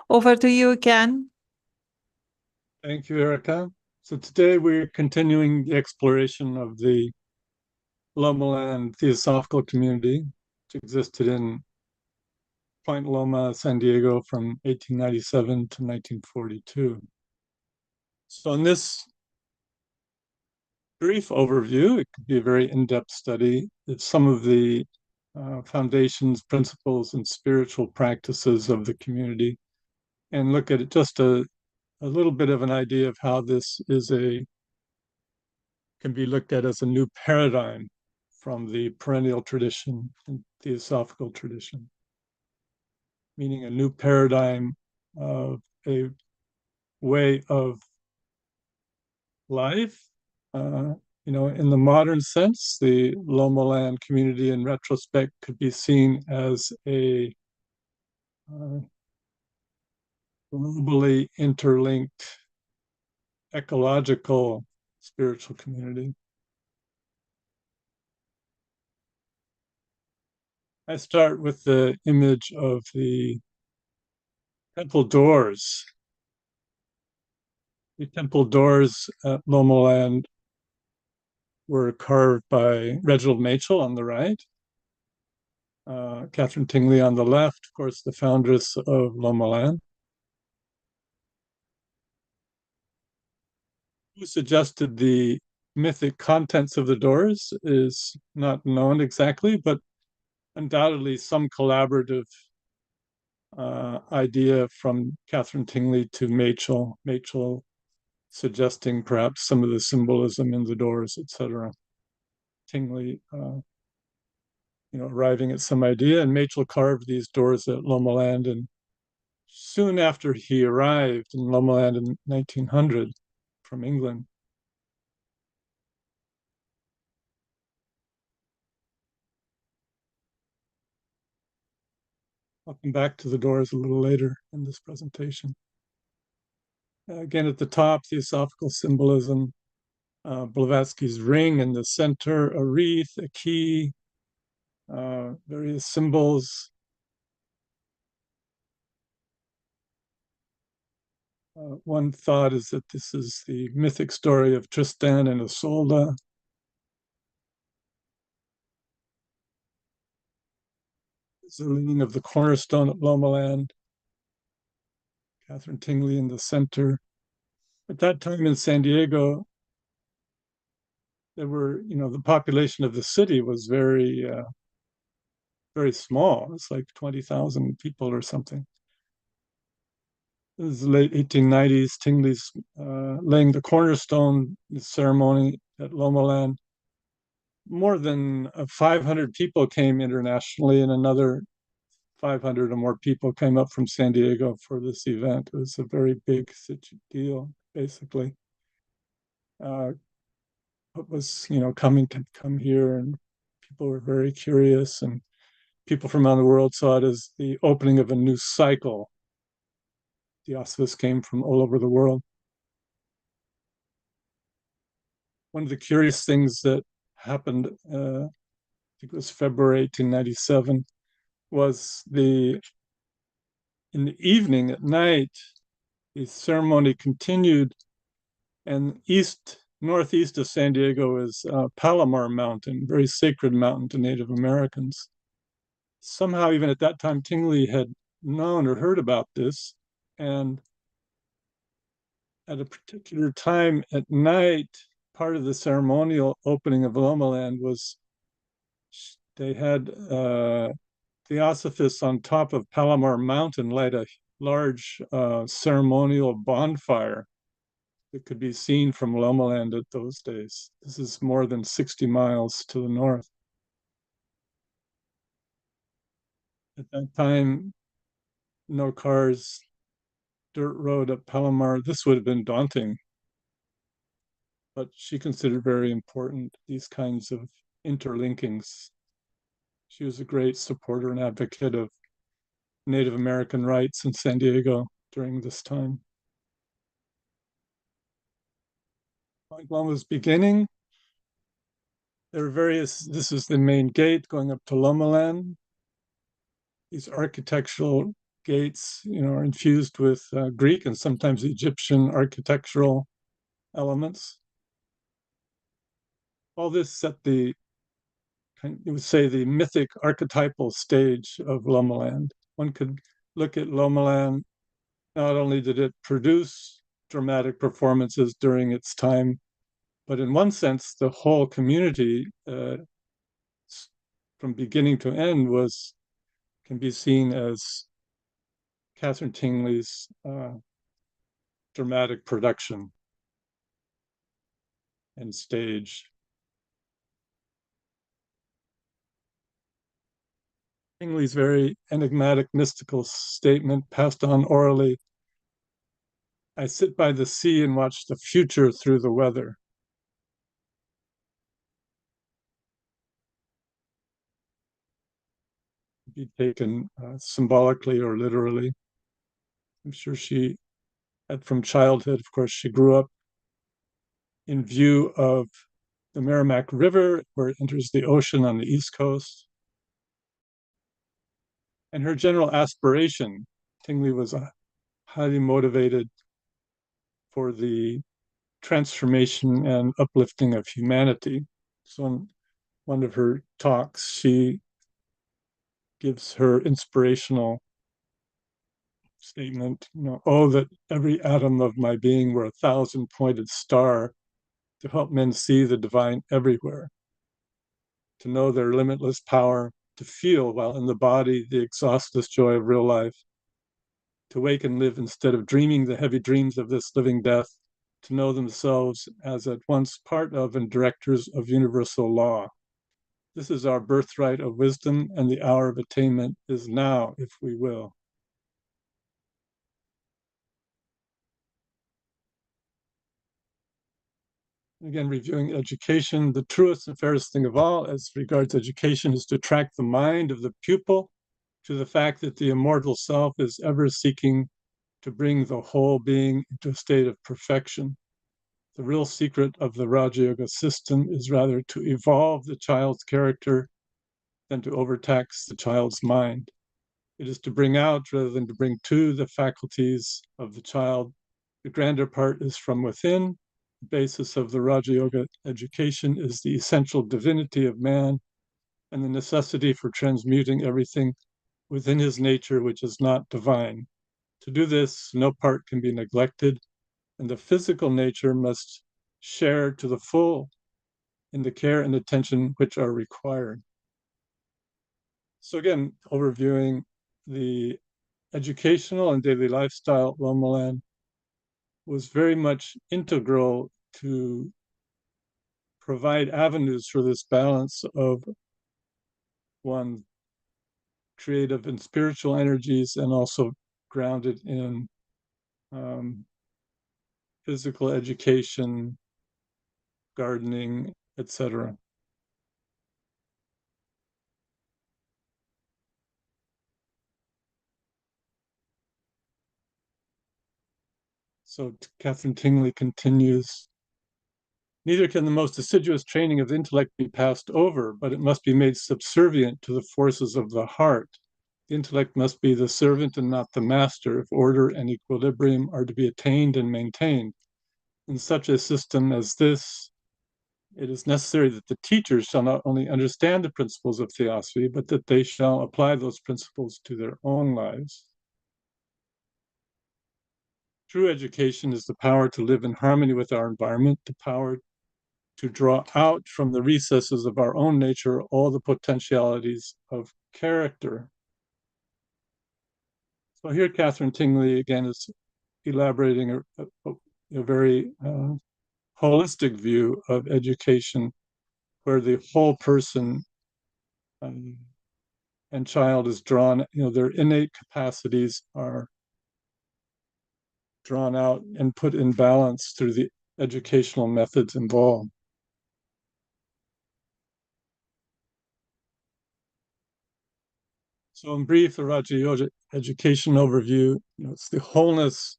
Over to you, Ken. Thank you, Erica. So today we're continuing the exploration of the Lomaland Theosophical Community, which existed in Point Loma, San Diego from 1897 to 1942. So in this brief overview, it could be a very in-depth study. It's some of the foundations, principles, and spiritual practices of the community, and look at it just a little bit of an idea of how this is can be looked at as a new paradigm from the perennial tradition and theosophical tradition, meaning a new paradigm of a way of life. Uh, in the modern sense, the Lomaland community in retrospect could be seen as a uh, globally interlinked ecological spiritual community. I start with the image of the temple doors. The temple doors at Lomaland were carved by Reginald Machel on the right, Catherine Tingley on the left, of course, the foundress of Lomaland, who suggested the mythic contents of the doors is not known exactly, but undoubtedly some collaborative idea from Catherine Tingley to Machel suggesting perhaps some of the symbolism in the doors, etc. Tingley, arriving at some idea, and Machel carved these doors at Lomaland. And soon after he arrived in Lomaland in 1900 from England, I'll come back to the doors a little later in this presentation. Again, at the top, theosophical symbolism, Blavatsky's ring in the center, a wreath, a key, various symbols. One thought is that this is the mythic story of Tristan and Isolde. It's the laying of the cornerstone at Lomaland, Catherine Tingley in the center. At that time in San Diego, the population of the city was very small. It's like 20,000 people or something. This is the late 1890s. Tingley's laying the cornerstone ceremony at Lomaland. More than 500 people came internationally, and another 500 or more people came up from San Diego for this event. It was a very big deal, basically. What was, coming to come here, and people were very curious, and people from around the world saw it as the opening of a new cycle. The Theosophists came from all over the world. One of the curious things that happened, I think it was February 1897, was in the evening at night, the ceremony continued, and northeast of San Diego is Palomar Mountain, very sacred mountain to Native Americans. Somehow, even at that time, Tingley had known or heard about this, and at a particular time at night, part of the ceremonial opening of Lomaland was they had Theosophists on top of Palomar Mountain light a large ceremonial bonfire that could be seen from Lomaland at those days. This is more than 60 miles to the north. At that time, no cars, dirt road up Palomar. This would have been daunting, but she considered very important these kinds of interlinkings. She was a great supporter and advocate of Native American rights in San Diego during this time. Point Loma's beginning, there are this is the main gate going up to Lomaland. These architectural gates, are infused with Greek and sometimes Egyptian architectural elements. All this set the, you would say, the mythic archetypal stage of Lomaland. One could look at Lomaland. Not only did it produce dramatic performances during its time, but in one sense, the whole community, from beginning to end, can be seen as Catherine Tingley's dramatic production and stage. Tingley's very enigmatic, mystical statement passed on orally. I sit by the sea and watch the future through the weather. Be taken symbolically or literally. I'm sure she had from childhood, of course, she grew up in view of the Merrimack River, where it enters the ocean on the East Coast. And her general aspiration, Tingley was highly motivated for the transformation and uplifting of humanity. So in one of her talks, she gives her inspirational statement, oh, that every atom of my being were a 1,000-pointed star to help men see the divine everywhere, to know their limitless power, to feel while in the body the exhaustless joy of real life, to wake and live instead of dreaming the heavy dreams of this living death, to know themselves as at once part of and directors of universal law. This is our birthright of wisdom, and the hour of attainment is now, if we will. Again, reviewing education, the truest and fairest thing of all as regards education is to track the mind of the pupil to the fact that the immortal self is ever seeking to bring the whole being into a state of perfection. The real secret of the Raja Yoga system is rather to evolve the child's character than to overtax the child's mind. It is to bring out rather than to bring to the faculties of the child. The grander part is from within. The basis of the Raja Yoga education is the essential divinity of man and the necessity for transmuting everything within his nature which is not divine. To do this, no part can be neglected, and the physical nature must share to the full in the care and attention which are required. So again, overviewing the educational and daily lifestyle at Lomaland was very much integral to provide avenues for this balance of one creative and spiritual energies and also grounded in physical education, gardening, etc. So Catherine Tingley continues, neither can the most assiduous training of the intellect be passed over, but it must be made subservient to the forces of the heart. The intellect must be the servant and not the master if order and equilibrium are to be attained and maintained. In such a system as this, it is necessary that the teachers shall not only understand the principles of theosophy, but that they shall apply those principles to their own lives. True education is the power to live in harmony with our environment, the power to draw out from the recesses of our own nature all the potentialities of character. So here Catherine Tingley again is elaborating a very holistic view of education where the whole person and child is drawn, their innate capacities are drawn out and put in balance through the educational methods involved. So in brief, the Raja Yoga education overview, it's the wholeness,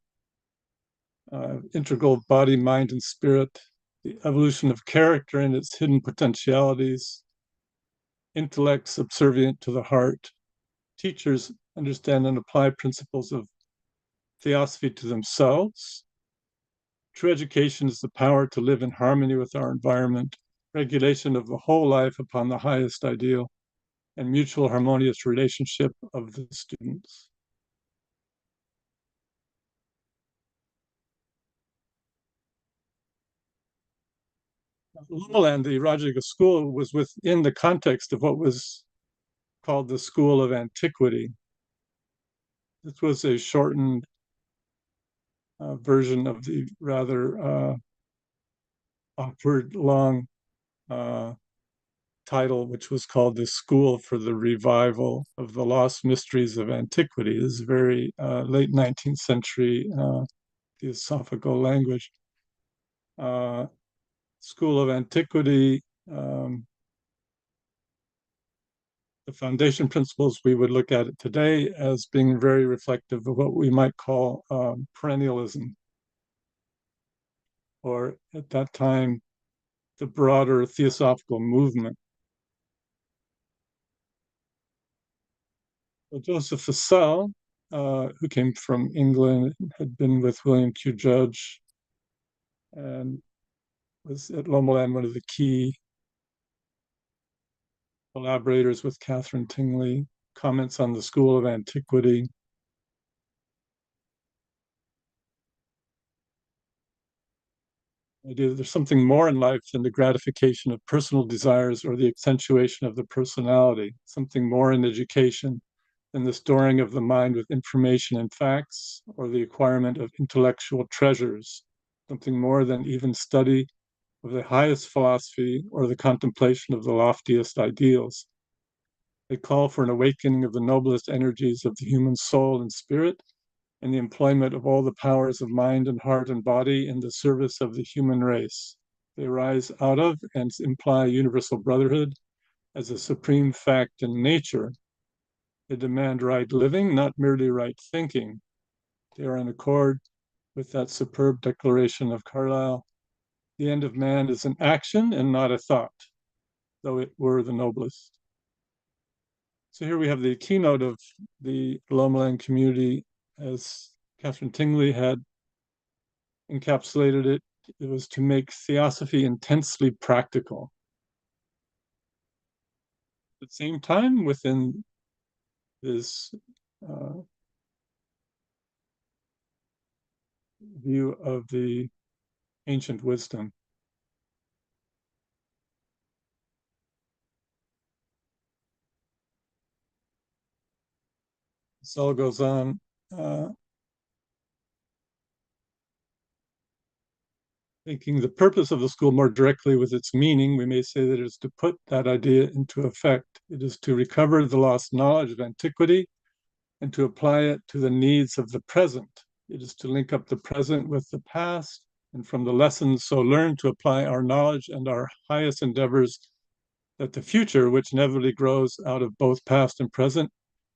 integral of body, mind, and spirit, the evolution of character and its hidden potentialities, intellect subservient to the heart, teachers understand and apply principles of theosophy to themselves. True education is the power to live in harmony with our environment, regulation of the whole life upon the highest ideal, and mutual harmonious relationship of the students. Lomaland, the Rajaga school, was within the context of what was called the School of Antiquity. This was a shortened version of the rather awkward, long uh, title, which was called the School for the Revival of the Lost Mysteries of Antiquity. This is very late 19th century theosophical language. School of Antiquity, the foundation principles, we would look at it today as being very reflective of what we might call perennialism, or at that time, the broader theosophical movement. Well, Joseph Fussell, who came from England, had been with William Q. Judge and was at Lomaland one of the key collaborators with Catherine Tingley, comments on the School of Antiquity. The idea that there's something more in life than the gratification of personal desires or the accentuation of the personality, something more in education than the storing of the mind with information and facts or the acquirement of intellectual treasures, something more than even study of the highest philosophy or the contemplation of the loftiest ideals. They call for an awakening of the noblest energies of the human soul and spirit and the employment of all the powers of mind and heart and body in the service of the human race. They rise out of and imply universal brotherhood as a supreme fact in nature. They demand right living, not merely right thinking. They are in accord with that superb declaration of Carlyle: the end of man is an action and not a thought, though it were the noblest. So here we have the keynote of the Lomaland community as Catherine Tingley had encapsulated it. It was to make theosophy intensely practical. At the same time, within this view of the ancient wisdom. Saul goes on, thinking the purpose of the school more directly with its meaning, we may say that it is to put that idea into effect. It is to recover the lost knowledge of antiquity and to apply it to the needs of the present. It is to link up the present with the past, and from the lessons so learned to apply our knowledge and our highest endeavors, that the future, which inevitably grows out of both past and present,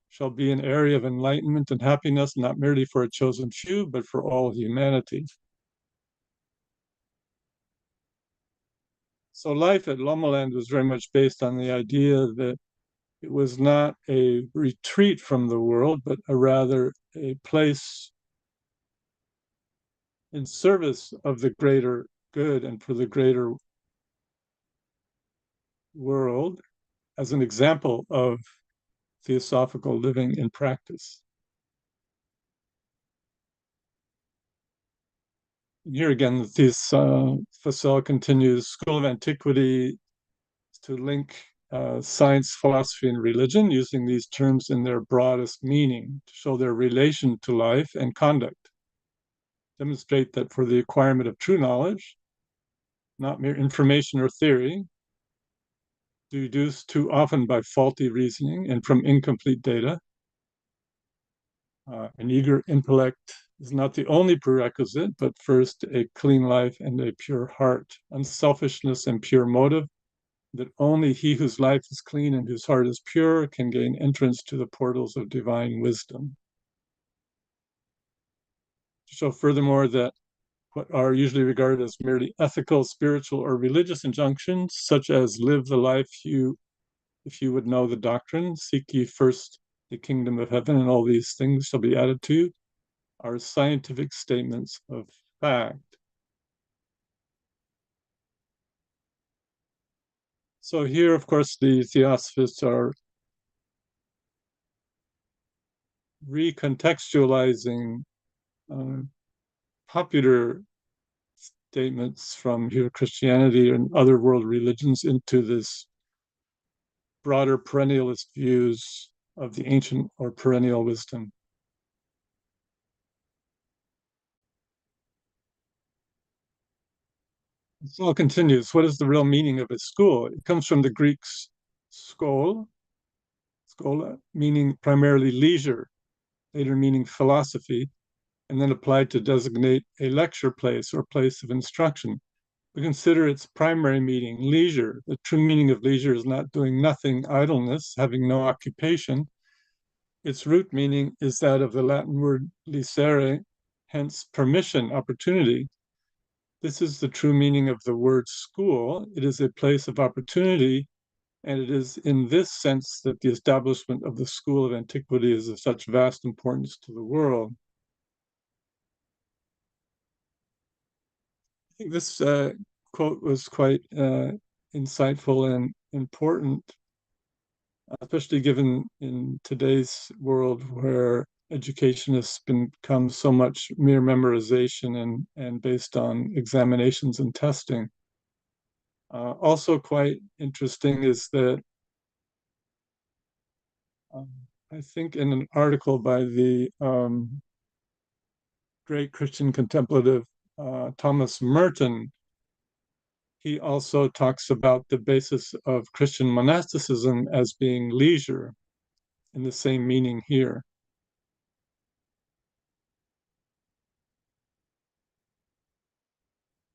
shall be an area of enlightenment and happiness, not merely for a chosen few, but for all humanity. So life at Lomaland was very much based on the idea that it was not a retreat from the world, but rather a place in service of the greater good and for the greater world as an example of theosophical living in practice. And here again, this Fussell continues: School of Antiquity to link science, philosophy, and religion, using these terms in their broadest meaning to show their relation to life and conduct. Demonstrate that for the acquirement of true knowledge, not mere information or theory, deduced too often by faulty reasoning and from incomplete data, an eager intellect is not the only prerequisite, but first a clean life and a pure heart, unselfishness and pure motive, that only he whose life is clean and whose heart is pure can gain entrance to the portals of divine wisdom. To show furthermore that what are usually regarded as merely ethical, spiritual, or religious injunctions, such as live the life you, if you would know the doctrine, seek ye first the kingdom of heaven, and all these things shall be added to you, are scientific statements of fact. So here, of course, the Theosophists are recontextualizing uh, popular statements from here Christianity and other world religions into this broader perennialist views of the ancient or perennial wisdom. So it continues. What is the real meaning of a school? It comes from the Greek skol, schola, meaning primarily leisure, later meaning philosophy, and then applied to designate a lecture place or place of instruction. We consider its primary meaning leisure. The true meaning of leisure is not doing nothing, idleness, having no occupation. Its root meaning is that of the Latin word licere, hence permission, opportunity. This is the true meaning of the word school. It is a place of opportunity, and it is in this sense that the establishment of the school of antiquity is of such vast importance to the world. I think this quote was quite insightful and important, especially given in today's world where education has become so much mere memorization and based on examinations and testing. Also quite interesting is that um, I think in an article by the great Christian contemplative Thomas Merton, he also talks about the basis of Christian monasticism as being leisure, in the same meaning here.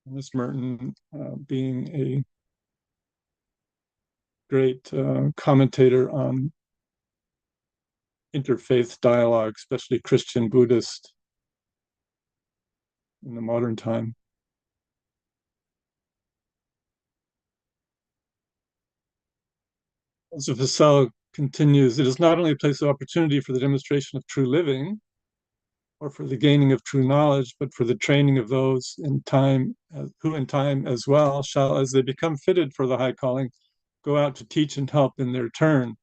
Thomas Merton being a great commentator on interfaith dialogue, especially Christian Buddhist in the modern time. So Vassal continues, it is not only a place of opportunity for the demonstration of true living or for the gaining of true knowledge, but for the training of those in time who in time as well shall, as they become fitted for the high calling, go out to teach and help in their turn.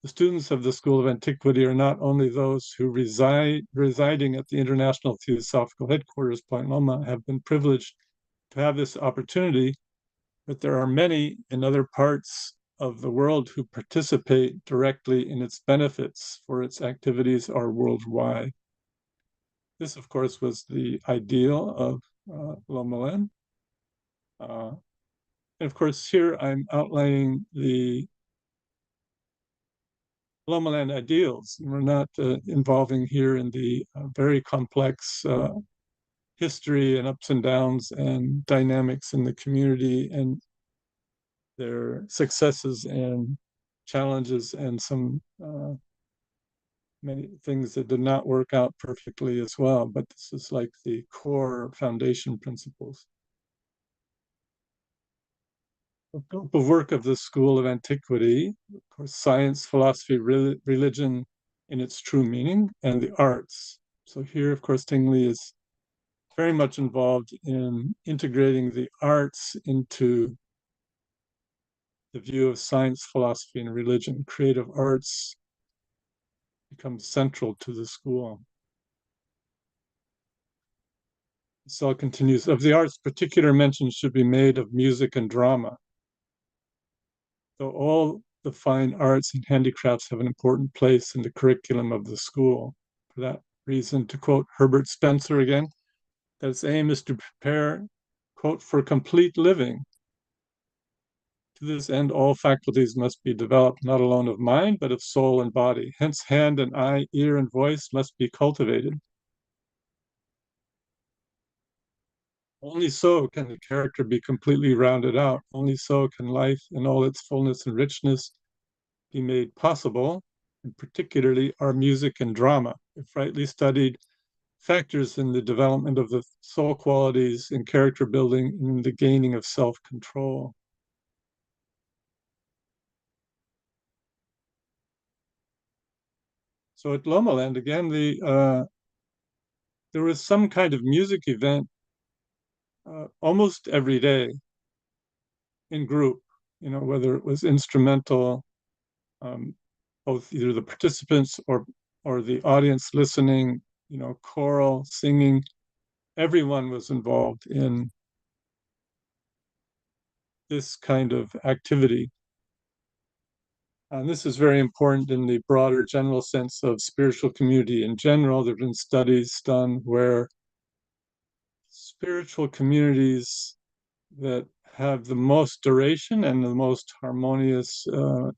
The students of the School of Antiquity are not only those who residing at the International Theosophical Headquarters, Point Loma, have been privileged to have this opportunity, but there are many in other parts of the world who participate directly in its benefits, for its activities are worldwide. This, of course, was the ideal of Lomaland. And of course, here I'm outlining the Lomaland ideals. We're not involving here in the very complex history and ups and downs and dynamics in the community and their successes and challenges and some many things that did not work out perfectly as well. But this is like the core foundation principles. The scope of work of the School of Antiquity, of course, science, philosophy, religion in its true meaning, and the arts. So here, of course, Tingley is very much involved in integrating the arts into the view of science, philosophy, and religion. Creative arts become central to the school. So it continues, of the arts, particular mention should be made of music and drama. Though all the fine arts and handicrafts have an important place in the curriculum of the school. For that reason, to quote Herbert Spencer again, that its aim is to prepare, quote, for complete living. To this end, all faculties must be developed, not alone of mind, but of soul and body. Hence, hand and eye, ear and voice must be cultivated. Only so can the character be completely rounded out. Only so can life in all its fullness and richness be made possible, and particularly our music and drama, if rightly studied, factors in the development of the soul qualities in character building and in the gaining of self-control. So at Lomaland again, there was some kind of music event almost every day in group. Whether it was instrumental, um, both either the participants or the audience listening, choral singing. Everyone was involved in this kind of activity. And this is very important in the broader general sense of spiritual community in general. There have been studies done where spiritual communities that have the most duration and the most harmonious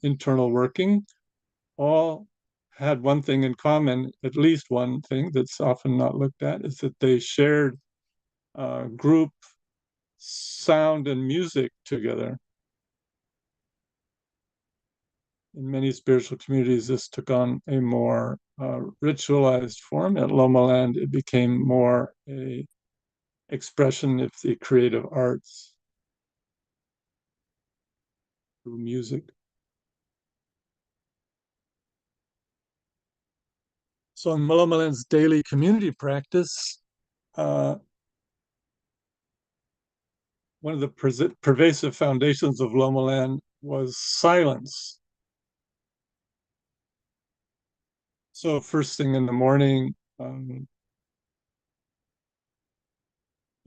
internal working all had one thing in common, at least one thing that's often not looked at, is that they shared group sound and music together. In many spiritual communities, this took on a more ritualized form. At Lomaland, it became more a expression of the creative arts through music. So in Lomaland's daily community practice, uh, one of the pervasive foundations of Lomaland was silence. So first thing in the morning, the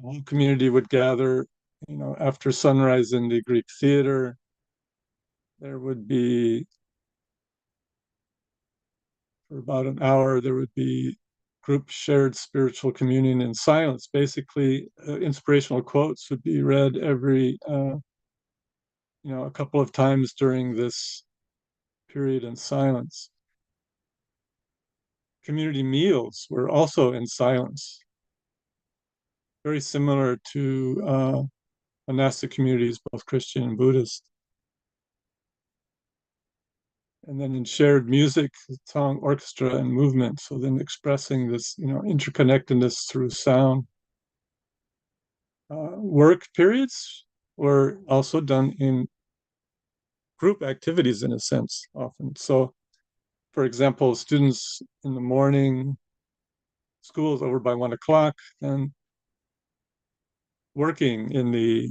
whole community would gather, after sunrise in the Greek theater. There would be, for about an hour, there would be group shared spiritual communion in silence. Basically, inspirational quotes would be read every, a couple of times during this period in silence. Community meals were also in silence, very similar to monastic communities, both Christian and Buddhist. And then in shared music, song, orchestra, and movement. So then expressing this, interconnectedness through sound. Work periods were also done in group activities in a sense, often. So, for example, students in the morning, school is over by 1 o'clock, and working in the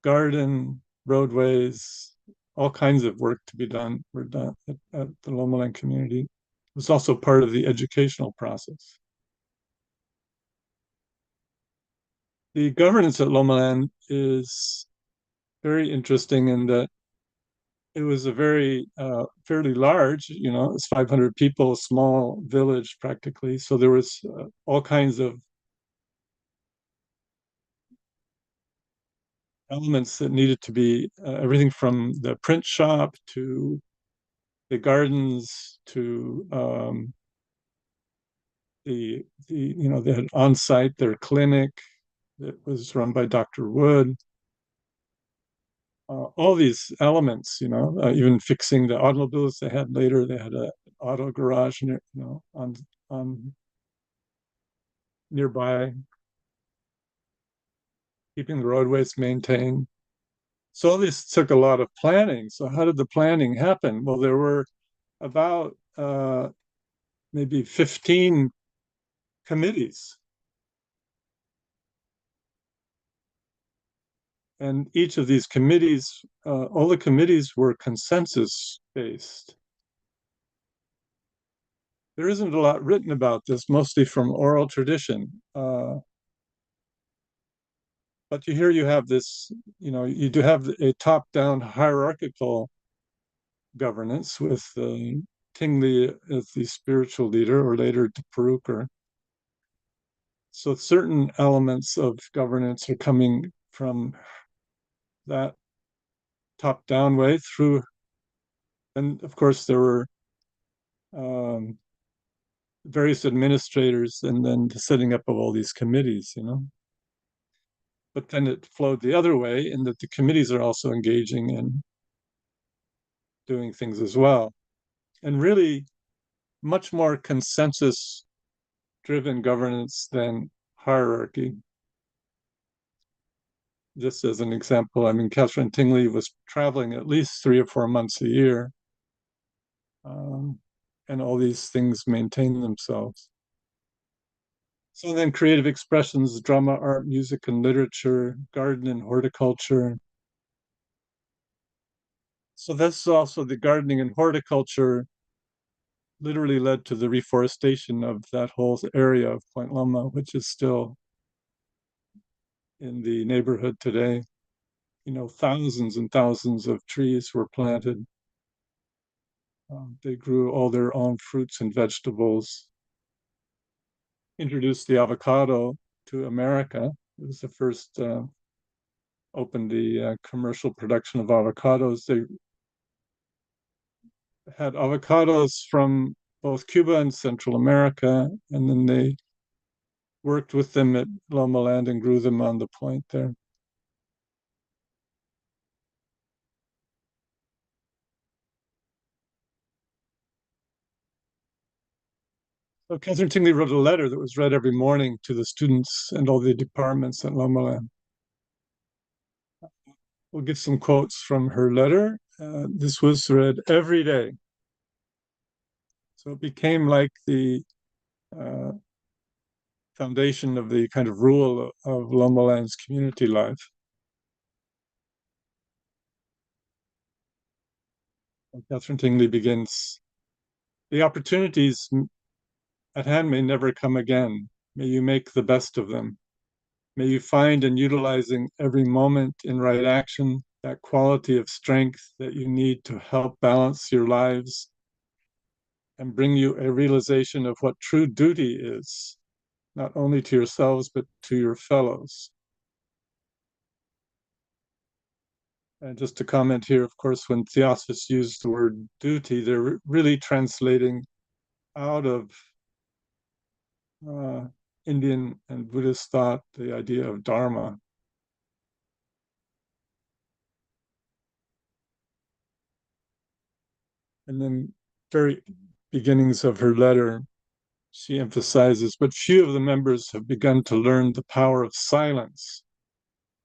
garden, roadways, all kinds of work to be done were done at the Lomaland community. It was also part of the educational process. The governance at Lomaland is very interesting in that it was a very fairly large, it's 500 people, small village practically. So there was all kinds of elements that needed to be everything from the print shop to the gardens to they had on site their clinic that was run by Dr. Wood. All these elements, even fixing the automobiles they had later. They had an auto garage, on nearby, keeping the roadways maintained. So all this took a lot of planning. So how did the planning happen? Well, there were about maybe 15 committees, and each of these committees, all the committees were consensus based. There isn't a lot written about this, mostly from oral tradition. But here you have this, you do have a top-down hierarchical governance with Tingley as the spiritual leader, or later Paruker. So certain elements of governance are coming from that top-down way through, and of course there were um, various administrators, and then the setting up of all these committees, But then it flowed the other way in that the committees are also engaging and doing things as well. And really much more consensus driven governance than hierarchy. Just as an example, I mean, Catherine Tingley was traveling at least 3 or 4 months a year. Um, and all these things maintain themselves. So then creative expressions, drama, art, music, and literature, garden and horticulture. So that's also the gardening and horticulture literally led to the reforestation of that whole area of Point Loma, which is still in the neighborhood today. You know, thousands and thousands of trees were planted. They grew all their own fruits and vegetables, introduced the avocado to America. It was the first opened the commercial production of avocados. They had avocados from both Cuba and Central America, and then they worked with them at Lomaland and grew them on the point there. So Catherine Tingley wrote a letter that was read every morning to the students and all the departments at Lomaland. We'll get some quotes from her letter. This was read every day. So it became like the uh, foundation of the kind of rule of Lomaland's community life. And Catherine Tingley begins, the opportunities at hand may never come again. May you make the best of them. May you find in utilizing every moment in right action that quality of strength that you need to help balance your lives and bring you a realization of what true duty is, not only to yourselves, but to your fellows. And just to comment here, of course, when Theosophists use the word duty, they're really translating out of uh, Indian and Buddhist thought the idea of dharma. And then very beginnings of her letter, she emphasizes, but few of the members have begun to learn the power of silence.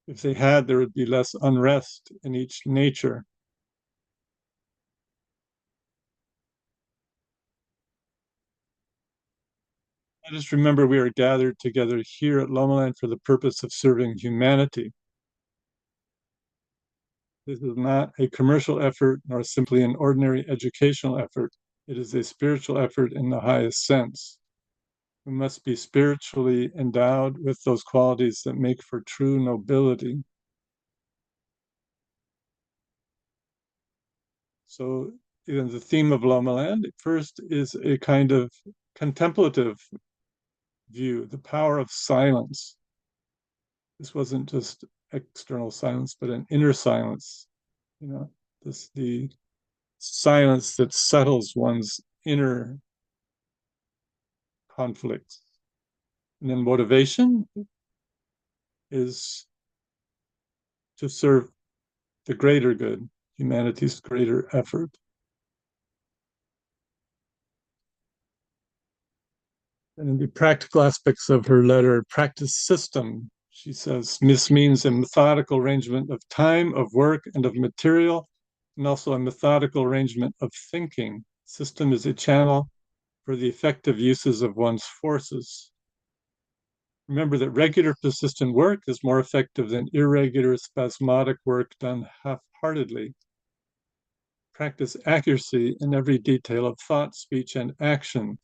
If they had, there would be less unrest in each nature. Let us remember we are gathered together here at Lomaland for the purpose of serving humanity. This is not a commercial effort nor simply an ordinary educational effort. It is a spiritual effort in the highest sense. We must be spiritually endowed with those qualities that make for true nobility. So, the theme of Lomaland first is a kind of contemplative view, the power of silence. This wasn't just external silence, but an inner silence. You know, the silence that settles one's inner conflicts. And then motivation is to serve the greater good, humanity's greater effort. And in the practical aspects of her letter, practice system, she says, this means a methodical arrangement of time, of work, and of material, and also a methodical arrangement of thinking. System is a channel for the effective uses of one's forces. Remember that regular, persistent work is more effective than irregular, spasmodic work done half-heartedly. Practice accuracy in every detail of thought, speech, and action.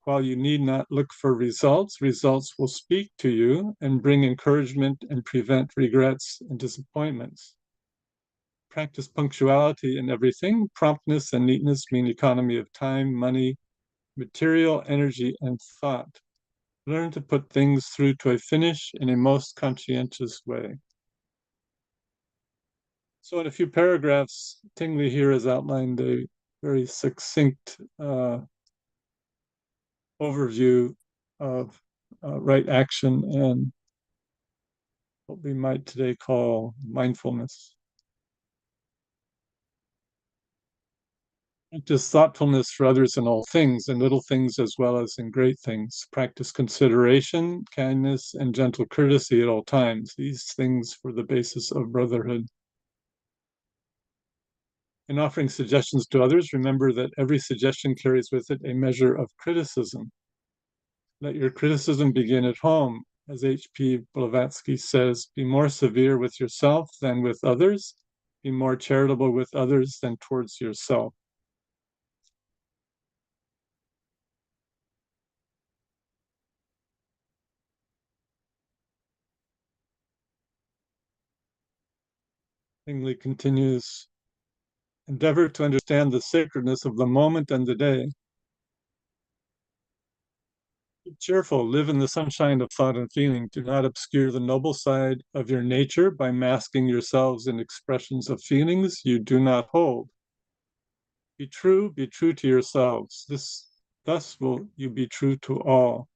While you need not look for results, results will speak to you and bring encouragement and prevent regrets and disappointments. Practice punctuality in everything. Promptness and neatness mean economy of time, money, material, energy, and thought. Learn to put things through to a finish in a most conscientious way. So in a few paragraphs, Tingley here has outlined a very succinct overview of right action and what we might today call mindfulness. Practice thoughtfulness for others in all things, in little things as well as in great things. Practice consideration, kindness, and gentle courtesy at all times. These things for the basis of brotherhood. In offering suggestions to others, remember that every suggestion carries with it a measure of criticism. Let your criticism begin at home. As H.P. Blavatsky says, be more severe with yourself than with others, be more charitable with others than towards yourself. Tingley continues, endeavor to understand the sacredness of the moment and the day. Be cheerful, live in the sunshine of thought and feeling. Do not obscure the noble side of your nature by masking yourselves in expressions of feelings you do not hold. Be true to yourselves. Thus will you be true to all.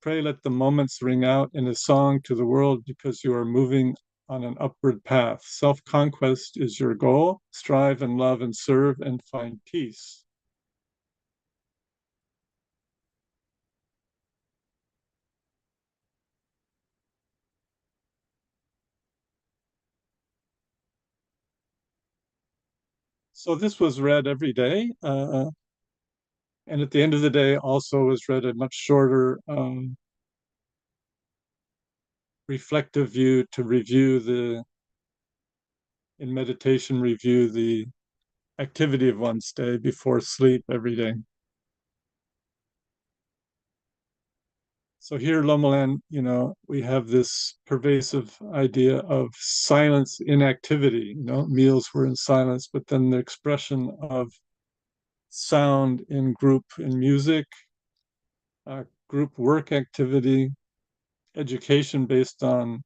Pray let the moments ring out in a song to the world because you are moving on an upward path. Self-conquest is your goal. Strive and love and serve and find peace. So this was read every day. And at the end of the day, also was read a much shorter reflective view to review in meditation, review the activity of one's day before sleep every day. So here, Lomaland, we have this pervasive idea of silence inactivity. Meals were in silence, but then the expression of sound in group in music, group work activity, education based on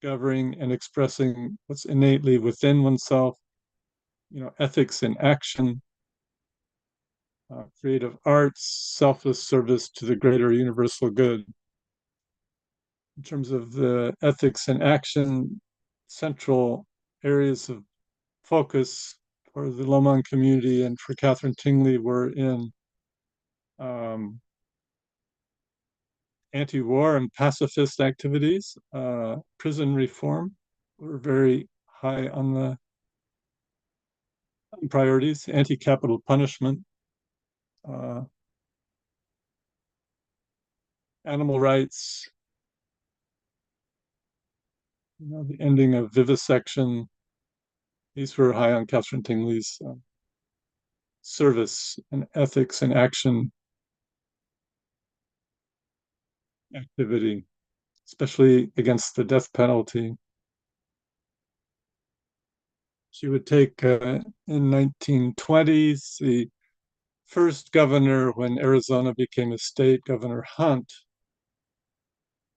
discovering and expressing what's innately within oneself, ethics in action, creative arts, selfless service to the greater universal good. In terms of the ethics in action, central areas of focus for the Lomaland community and for Catherine Tingley were in um, anti-war and pacifist activities. Prison reform were very high on the priorities. Anti-capital punishment, uh, animal rights, the ending of vivisection. These were high on Catherine Tingley's service and ethics and action activity, especially against the death penalty. She would take in 1920s the first governor when Arizona became a state, Governor Hunt,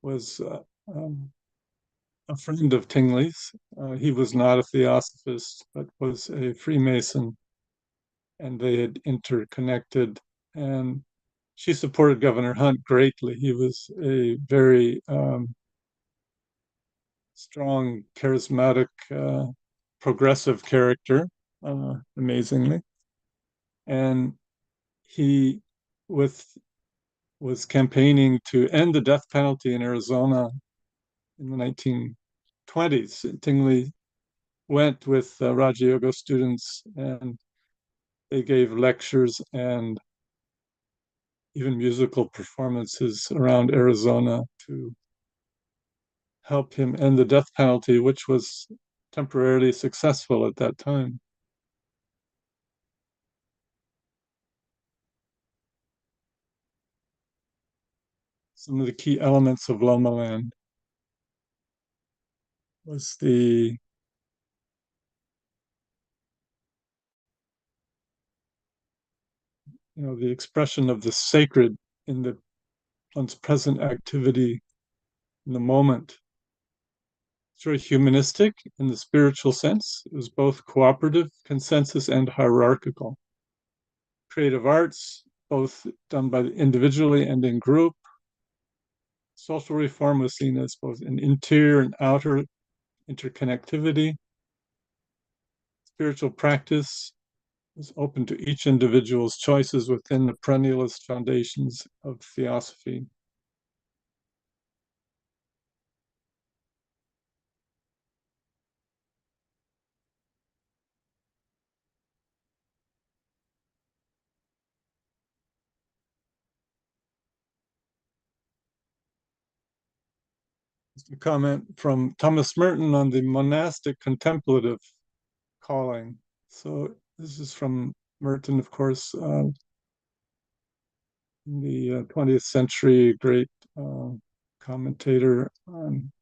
was a friend of Tingley's. He was not a theosophist, but was a Freemason, and they had interconnected. And she supported Governor Hunt greatly. He was a very strong, charismatic, progressive character, amazingly. And he with was campaigning to end the death penalty in Arizona in the 1920s. Tingley went with Raja Yoga students, and they gave lectures and even musical performances around Arizona to help him end the death penalty, which was temporarily successful at that time. Some of the key elements of Lomaland was the expression of the sacred in one's present activity in the moment. It's very humanistic in the spiritual sense. It was both cooperative, consensus, and hierarchical. Creative arts, both done by individually and in group. Social reform was seen as both an interior and outer interconnectivity. Spiritual practice was open to each individual's choices within the perennialist foundations of theosophy. A comment from Thomas Merton on the monastic contemplative calling. So this is from Merton, of course, in the 20th century, great commentator on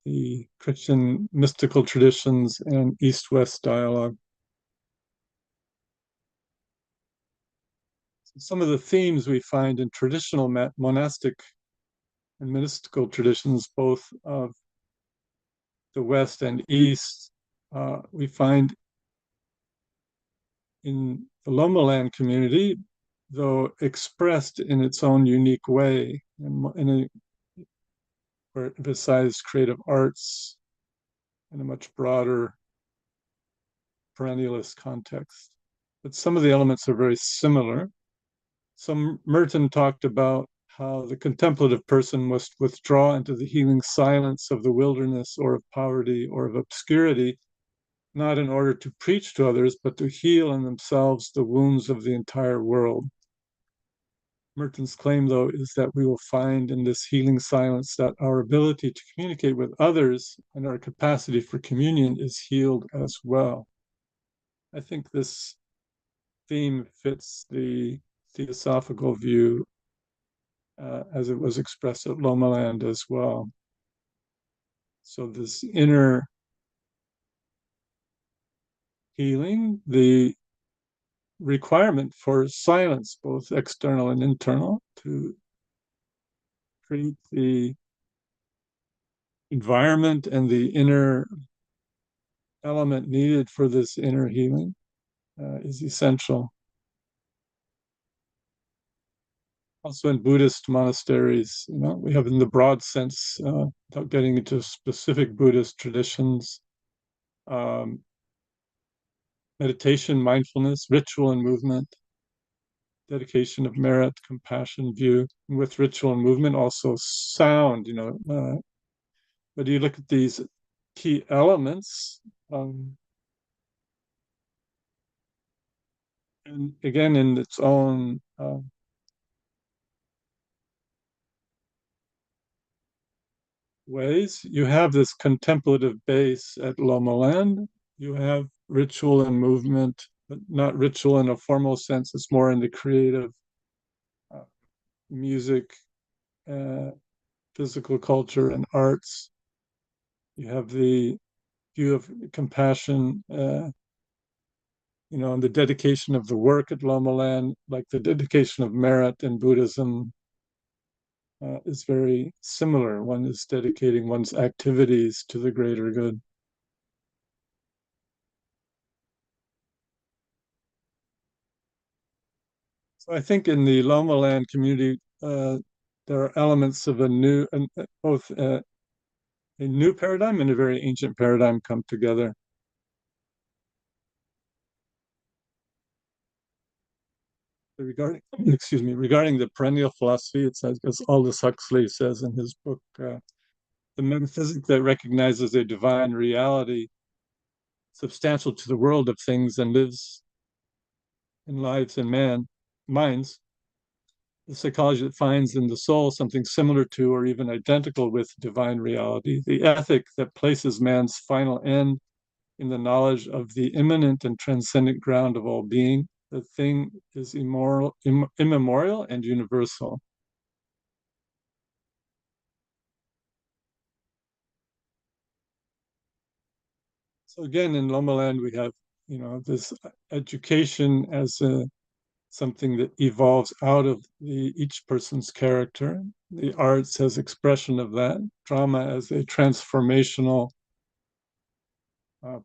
the Christian mystical traditions and East-West dialogue. Some of the themes we find in traditional monastic and mystical traditions, both of the West and East, we find in the Lomaland community, though expressed in its own unique way, where it emphasizes creative arts in a much broader perennialist context. But some of the elements are very similar. So Merton talked about how the contemplative person must withdraw into the healing silence of the wilderness or of poverty or of obscurity, not in order to preach to others, but to heal in themselves the wounds of the entire world. Merton's claim, though, is that we will find in this healing silence that our ability to communicate with others and our capacity for communion is healed as well. I think this theme fits the theosophical view as it was expressed at Lomaland as well. So this inner healing, the requirement for silence, both external and internal, to treat the environment and the inner element needed for this inner healing is essential. Also in Buddhist monasteries, we have in the broad sense, without getting into specific Buddhist traditions, um, meditation, mindfulness, ritual and movement, dedication of merit, compassion, view. And with ritual and movement, also sound, but you look at these key elements, and again, in its own ways, you have this contemplative base at Lomaland. You have ritual and movement, but not ritual in a formal sense. It's more in the creative music, uh, physical culture, and arts. You have the view of compassion, and the dedication of the work at Lomaland, like the dedication of merit in Buddhism, is very similar. One is dedicating one's activities to the greater good. So I think in the Lomaland community, there are elements of both a new paradigm and a very ancient paradigm come together. Regarding the perennial philosophy, it says, as Aldous Huxley says in his book, the metaphysic that recognizes a divine reality substantial to the world of things and lives in lives and minds, the psychology that finds in the soul something similar to or even identical with divine reality, the ethic that places man's final end in the knowledge of the immanent and transcendent ground of all being. The thing is immemorial and universal. So again, in Lomaland, we have, this education as something that evolves out of each person's character. The arts as expression of that, drama as a transformational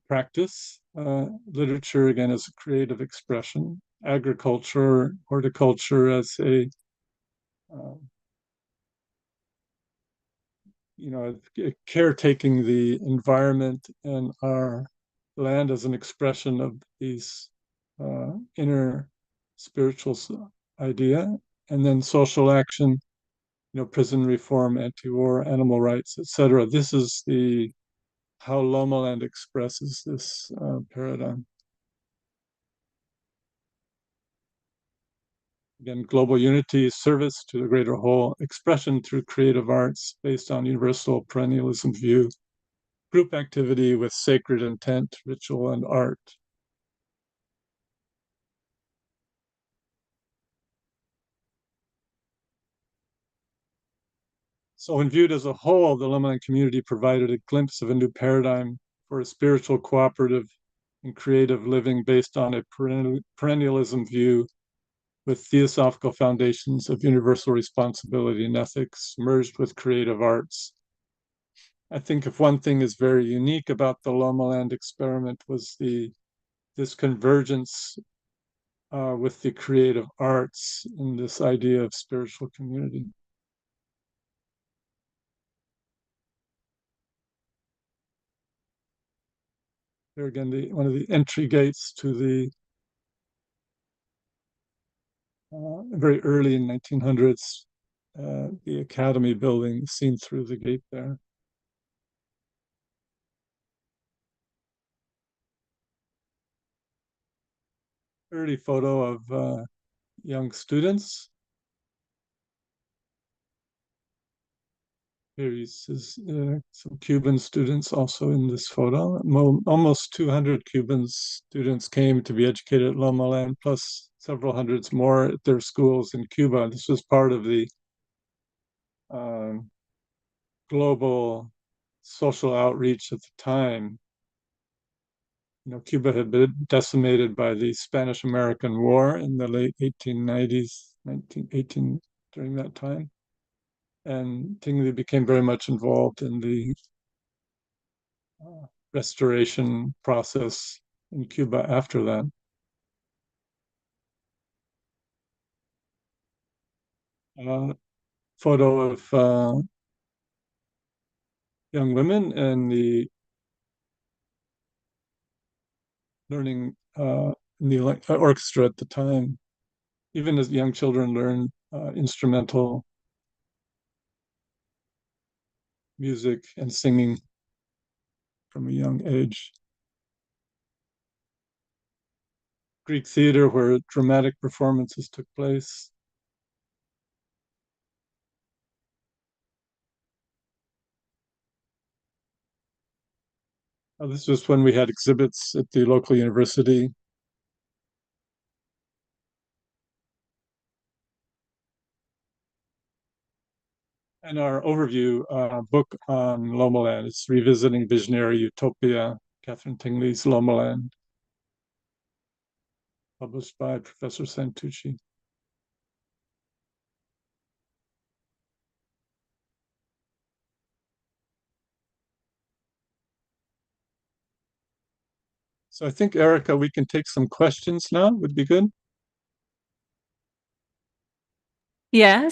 practice, literature again as a creative expression, agriculture, horticulture as a uh, caretaking the environment and our land as an expression of these inner spiritual idea, and then social action, prison reform, anti-war, animal rights, etc. This is the how Lomaland expresses this paradigm. Again, global unity, service to the greater whole, expression through creative arts based on universal perennialism view, group activity with sacred intent, ritual, and art. So when viewed as a whole, the Lomaland community provided a glimpse of a new paradigm for a spiritual, cooperative, and creative living based on a perennialism view with theosophical foundations of universal responsibility and ethics merged with creative arts. I think if one thing is very unique about the Lomaland experiment was this convergence with the creative arts in this idea of spiritual community. Here again, one of the entry gates to the very early in 1900s, the Academy building seen through the gate there. Early photo of young students. Here is some Cuban students also in this photo. Almost 200 Cuban students came to be educated at Lomaland, plus several hundreds more at their schools in Cuba. This was part of the um, global social outreach at the time. You know, Cuba had been decimated by the Spanish-American War in the late 1890s, 1918, during that time. And Tingley became very much involved in the restoration process in Cuba after that. Uh, Photo of young women and the learning in the orchestra at the time. Even as young children learned instrumental music and singing from a young age. Greek theater where dramatic performances took place. This was when we had exhibits at the local university. And our overview book on Lomaland is Revisiting Visionary Utopia, Catherine Tingley's Lomaland, published by Professor Santucci. So I think, Erica, we can take some questions now, would be good. Yes.